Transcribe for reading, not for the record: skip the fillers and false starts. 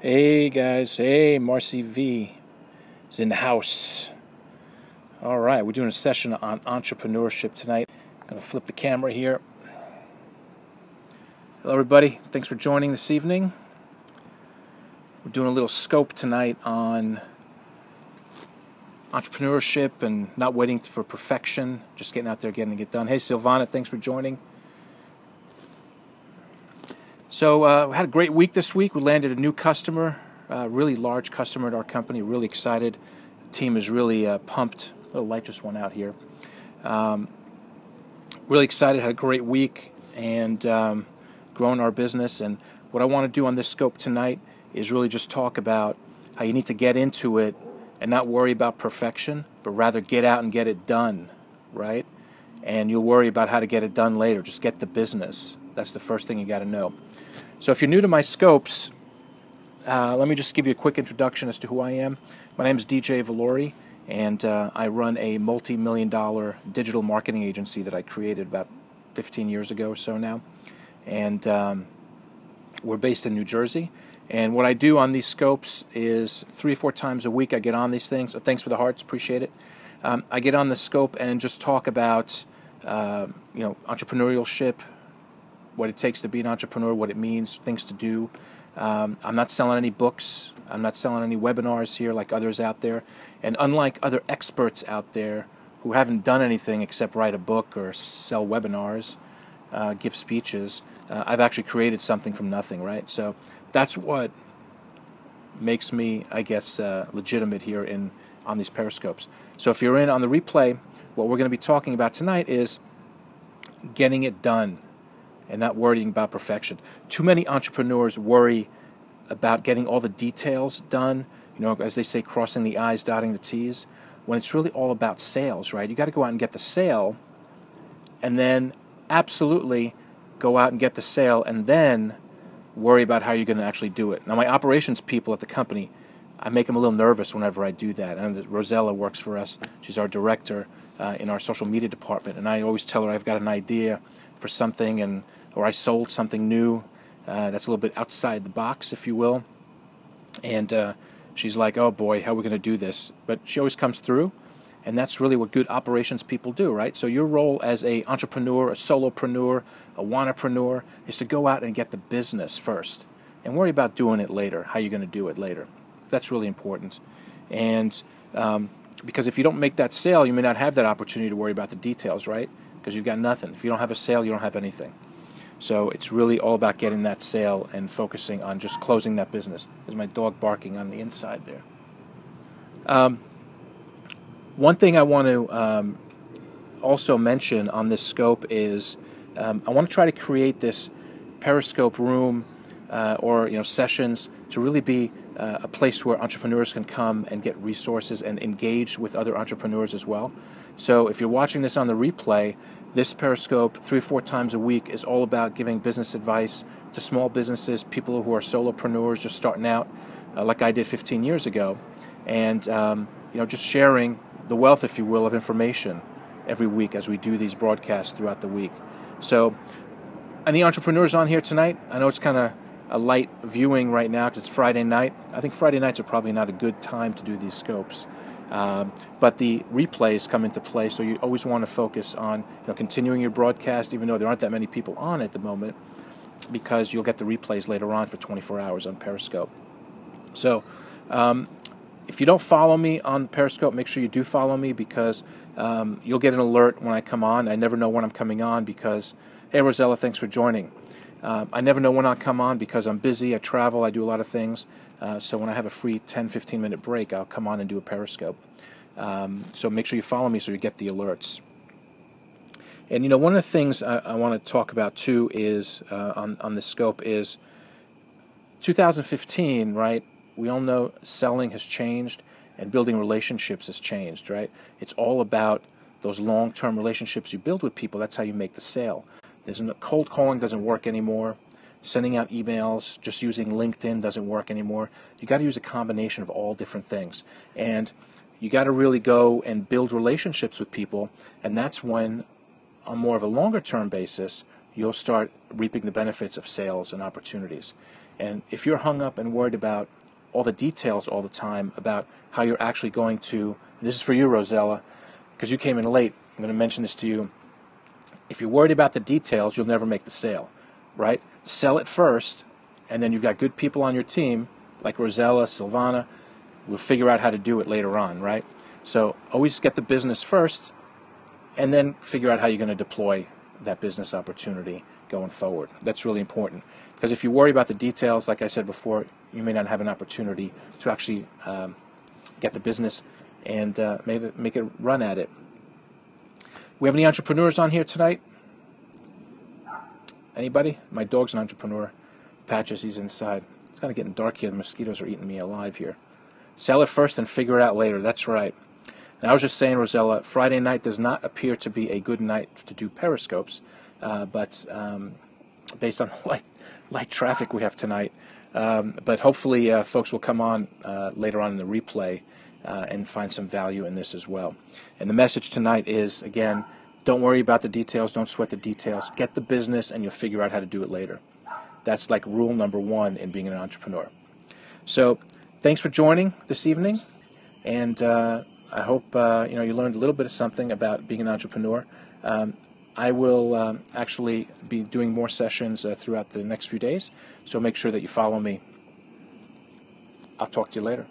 Hey guys, hey, Marcy V is in the house. All right, we're doing a session on entrepreneurship tonight. I'm going to flip the camera here. Hello, everybody. Thanks for joining this evening. We're doing a little scope tonight on entrepreneurship and not waiting for perfection, just getting out there, getting it done. Hey, Silvana, thanks for joining. So we had a great week this week. We landed a new customer, really large customer at our company. Really excited. The team is really pumped. A little light just went out here. Really excited. Had a great week and grown our business. And what I want to do on this scope tonight is really just talk about how you need to get into it and not worry about perfection, but rather get out and get it done, right? And you'll worry about how to get it done later. Just get the business. That's the first thing you got to know. So if you're new to my scopes, let me just give you a quick introduction as to who I am. My name is DJ Valori, and I run a multi-million-dollar digital marketing agency that I created about 15 years ago or so now. And we're based in New Jersey. And what I do on these scopes is 3 or 4 times a week I get on these things. So thanks for the hearts, appreciate it. I get on the scope and just talk about entrepreneurship, what it takes to be an entrepreneur, what it means, things to do. I'm not selling any books. I'm not selling any webinars here like others out there. And unlike other experts out there who haven't done anything except write a book or sell webinars, give speeches, I've actually created something from nothing, right? So that's what makes me, I guess, legitimate here on these Periscopes. So if you're in on the replay, what we're going to be talking about tonight is getting it done and not worrying about perfection. Too many entrepreneurs worry about getting all the details done, as they say, crossing the I's, dotting the T's, when it's really all about sales, right? You got to go out and get the sale, and then absolutely go out and get the sale, and then worry about how you're going to actually do it. Now, my operations people at the company, I make them a little nervous whenever I do that. And Rosella works for us. She's our director in our social media department, and I always tell her I've got an idea for something, or I sold something new that's a little bit outside the box, if you will. And she's like, oh boy, how are we going to do this? But she always comes through, and that's really what good operations people do, right? So your role as an entrepreneur, a solopreneur, a wannapreneur is to go out and get the business first and worry about doing it later, how you're going to do it later. That's really important. And because if you don't make that sale, you may not have that opportunity to worry about the details, right? Because you've got nothing. If you don't have a sale, you don't have anything. So it's really all about getting that sale and focusing on just closing that business. There's my dog barking on the inside there. One thing I want to also mention on this scope is I want to try to create this Periscope room or sessions to really be a place where entrepreneurs can come and get resources and engage with other entrepreneurs as well. So if you're watching this on the replay, this Periscope 3 or 4 times a week is all about giving business advice to small businesses, people who are solopreneurs just starting out, like I did 15 years ago, and just sharing the wealth, if you will, of information every week as we do these broadcasts throughout the week. So, any entrepreneurs on here tonight? I know it's kind of a light viewing right now because it's Friday night. I think Friday nights are probably not a good time to do these scopes. But the replays come into play, so you always want to focus on continuing your broadcast, even though there aren't that many people on at the moment, because you'll get the replays later on for 24 hours on Periscope. So if you don't follow me on Periscope, make sure you do follow me, because you'll get an alert when I come on. I never know when I'm coming on because, hey, Rosella, thanks for joining. I never know when I'll come on because I'm busy, I travel, I do a lot of things. So when I have a free 10, 15-minute break, I'll come on and do a Periscope. So make sure you follow me so you get the alerts. And one of the things I want to talk about too is on this scope is 2015, right? We all know selling has changed and building relationships has changed, right? It's all about those long-term relationships you build with people. That's how you make the sale. Cold calling doesn't work anymore. Sending out emails, just using LinkedIn doesn't work anymore. You got to use a combination of all different things. And you got to really go and build relationships with people, and that's when, on more of a longer-term basis, you'll start reaping the benefits of sales and opportunities. And if you're hung up and worried about all the details all the time about how you're actually going to, this is for you, Rosella, because you came in late, I'm going to mention this to you. If you're worried about the details, you'll never make the sale, right? Sell it first, and then you've got good people on your team, like Rosella, Silvana, we'll figure out how to do it later on, right? So always get the business first, and then figure out how you're going to deploy that business opportunity going forward. That's really important, because if you worry about the details, like I said before, you may not have an opportunity to actually get the business and make a run at it. We have any entrepreneurs on here tonight? Anybody? My dog's an entrepreneur. Patches, he's inside. It's kind of getting dark here. The mosquitoes are eating me alive here. Sell it first and figure it out later. That's right. And I was just saying, Rosella, Friday night does not appear to be a good night to do periscopes, but based on the light traffic we have tonight. But hopefully folks will come on later on in the replay and find some value in this as well. And the message tonight is, again, don't worry about the details, don't sweat the details. Get the business and you'll figure out how to do it later. That's like rule number one in being an entrepreneur. So thanks for joining this evening, and I hope you learned a little bit of something about being an entrepreneur. I will actually be doing more sessions throughout the next few days, so make sure that you follow me. I'll talk to you later.